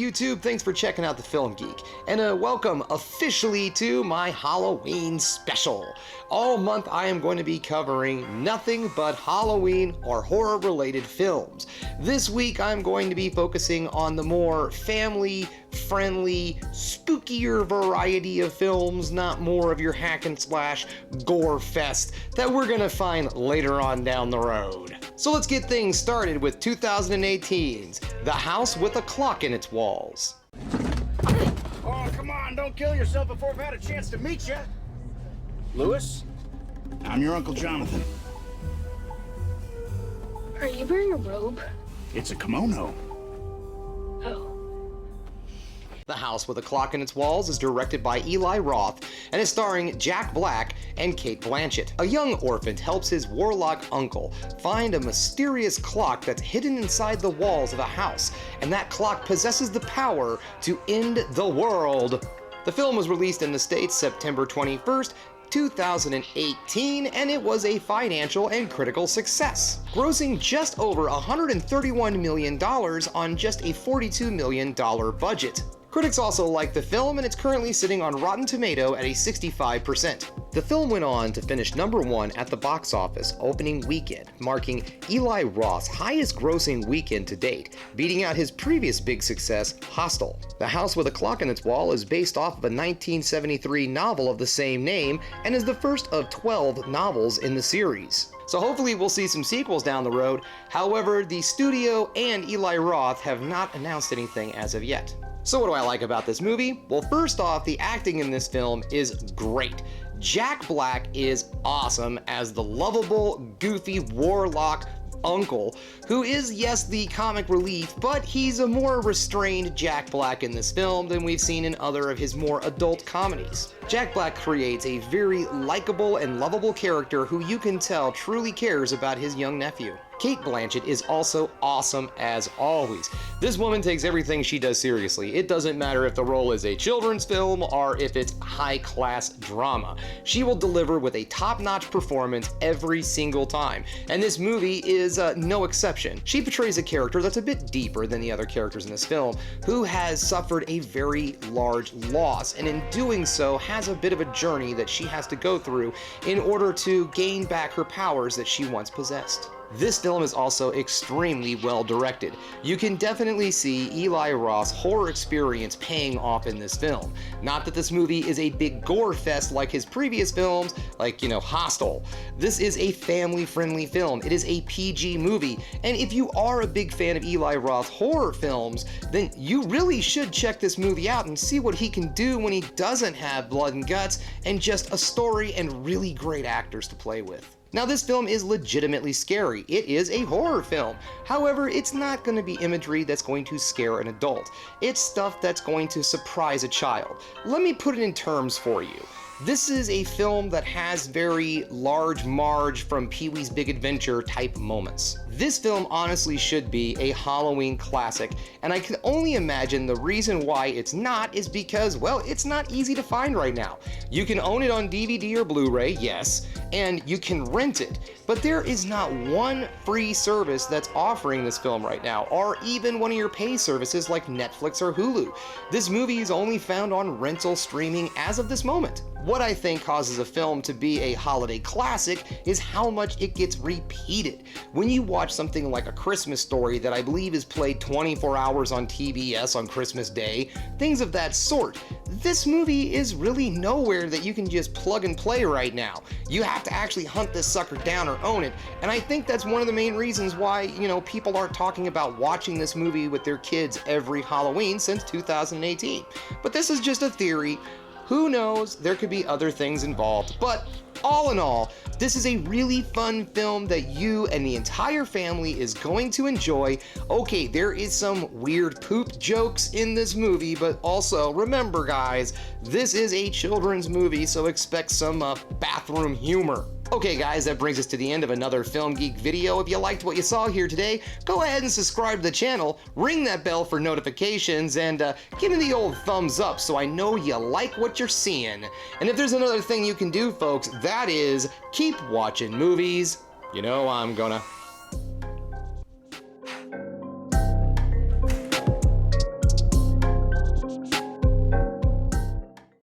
YouTube? Thanks for checking out the Film Geek, and welcome officially to my Halloween special. All month I am going to be covering nothing but Halloween or horror-related films. This week I'm going to be focusing on the more family-friendly, spookier variety of films, not more of your hack and slash gore fest that we're gonna find later on down the road. So let's get things started with 2018's The House with a Clock in Its Walls. Oh, come on, don't kill yourself before I've had a chance to meet you. Lewis, I'm your Uncle Jonathan. Are you wearing a robe? It's a kimono. Oh. The House with a Clock in Its Walls is directed by Eli Roth and is starring Jack Black and Cate Blanchett. A young orphan helps his warlock uncle find a mysterious clock that's hidden inside the walls of a house, and that clock possesses the power to end the world. The film was released in the States September 21st, 2018, and it was a financial and critical success, grossing just over $131 million on just a $42 million budget. Critics also liked the film, and it's currently sitting on Rotten Tomato at a 65%. The film went on to finish #1 at the box office opening weekend, marking Eli Roth's highest grossing weekend to date, beating out his previous big success, Hostel. The House with a Clock in Its Wall is based off of a 1973 novel of the same name and is the first of 12 novels in the series. So hopefully we'll see some sequels down the road. However, the studio and Eli Roth have not announced anything as of yet. So what do I like about this movie? Well, first off, the acting in this film is great. Jack Black is awesome as the lovable, goofy warlock uncle, who is, yes, the comic relief, but he's a more restrained Jack Black in this film than we've seen in other of his more adult comedies. Jack Black creates a very likable and lovable character who you can tell truly cares about his young nephew. Cate Blanchett is also awesome as always. This woman takes everything she does seriously. It doesn't matter if the role is a children's film or if it's high-class drama. She will deliver with a top-notch performance every single time, and this movie is no exception. She portrays a character that's a bit deeper than the other characters in this film, who has suffered a very large loss, and in doing so has a bit of a journey that she has to go through in order to gain back her powers that she once possessed. This film is also extremely well directed. You can definitely see Eli Roth's horror experience paying off in this film. Not that this movie is a big gore fest like his previous films, like, Hostel. This is a family-friendly film. It is a PG movie, and if you are a big fan of Eli Roth's horror films, then you really should check this movie out and see what he can do when he doesn't have blood and guts and just a story and really great actors to play with. Now, this film is legitimately scary. It is a horror film. However, it's not going to be imagery that's going to scare an adult. It's stuff that's going to surprise a child. Let me put it in terms for you. This is a film that has very large Marge from Pee-wee's Big Adventure type moments. This film honestly should be a Halloween classic, and I can only imagine the reason why it's not is because, well, it's not easy to find right now. You can own it on DVD or Blu-ray, yes, and you can rent it, but there is not one free service that's offering this film right now, or even one of your pay services like Netflix or Hulu. This movie is only found on rental streaming as of this moment. What I think causes a film to be a holiday classic is how much it gets repeated. When you watch something like A Christmas Story that I believe is played 24 hours on TBS on Christmas Day, things of that sort, this movie is really nowhere that you can just plug and play right now. You have to actually hunt this sucker down or own it, and I think that's one of the main reasons why, people aren't talking about watching this movie with their kids every Halloween since 2018. But this is just a theory. Who knows, there could be other things involved, but all in all, this is a really fun film that you and the entire family is going to enjoy. Okay, there is some weird poop jokes in this movie, but also remember guys, this is a children's movie, so expect some bathroom humor. Okay guys, that brings us to the end of another Film Geek video. If you liked what you saw here today, go ahead and subscribe to the channel, ring that bell for notifications, and give me the old thumbs up so I know you like what you're seeing. And if there's another thing you can do, folks, that is keep watching movies. You know I'm gonna.